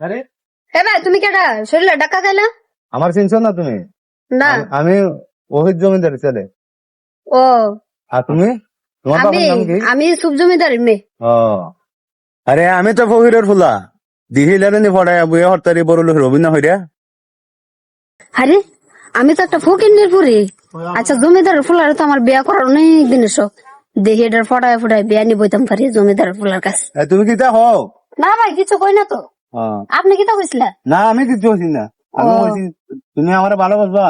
আরে এ ভাই তুমি কেডা শরীরে ডাক্কা খাইলা? আমার চিনছো না তুমি? না। আমি ওহিত জমিদার ছেলে। ও আর তুমি? তোমার আমি বাবার নাম কি? আমি সুব জমিদারের মেয়ে। ও আরে আমি তো ফকিরের ফুলা দিহিলারে নি পড়ায় বুয়ে হরতারি বড় লোক রবীন্দ্র হইরা। আরে আমি তো একটা ফকিন্নের পুরি। আচ্ছা জমিদারের ফুলার তো আমার বিয়া করার অনেক দিনের শখ। দেখি এটার ফটায় ফটায় বিয়া নি বইতাম পারি জমিদারের ফুলার কাছে। তুমি কি তা হও? না ভাই কিছু কই না তো। আপনি কি তা কইছিলা? না আমি কিছু হইছি না। আমি বলছি তুমি আমার ভালোবাসবা।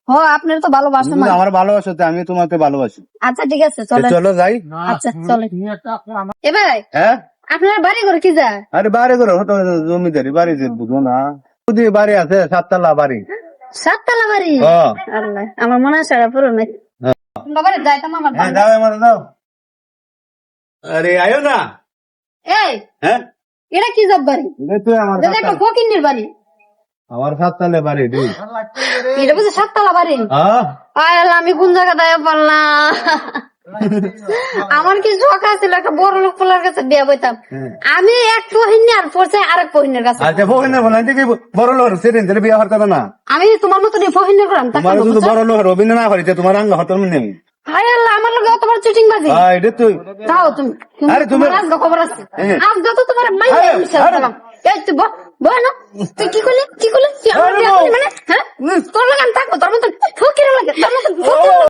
হ আপনার তো ভালোবাসা তুমি আমার ভালোবাসো তো আমি তোমাকে ভালোবাসি। আচ্ছা ঠিক আছে চলে চলো যাই। আচ্ছা চলে এ ভাই হ্যাঁ আপনার বাড়ি ঘর কি যা? আরে বাড়ি করে হতো জমিদারি বাড়ি যে বুঝো না যদি বাড়ি আছে 7 তলা বাড়ি। 7 তলা বাড়ি? আল্লাহ আমার মনে হয় সারা পুরো নাই। বাবারে যাইতাম আমার হ্যাঁ দাও আমার দাও। আরে আয়ো না। এই হ্যাঁ এটা কি জব বাড়ি? তুই আমার এটা একটা ফকিন্নের বাড়ি। আমার 7 তলা বাড়ি তুই। এটা বুঝে 7 তলা বাড়ি? আয় আল্লাহ আমি কোন জায়গা দায় পারলাম। আমার কি শখ আছিল একটা বড় লোক পোলার কাছে বিয়া বইতাম। আমি এক পহিনী আর পড়ছে আরেক পহিনের কাছে। আচ্ছা ফকিনের বলেন কি বড় লোক সেদিন ধরে বিয়ে হরতা না। আমি তোমার মতন পহিনী করাম তোমার যদি বড় লোক রবীন্দ্র না হরিতে তোমার আঙ্গ হতম নেই। হায় আল্লাহ আমার লোক অতবার চিটিং বাজি। এটা তুই যাও তুমি। আরে তুমি আজ খবর আছে আজ যত তোমার মাই মিশাল দিলাম। এই তুই বয় না তুই কি করলি তুই আমার বিয়া করলি মানে হ্যাঁ তোর লাগান থাকবো তোর মতো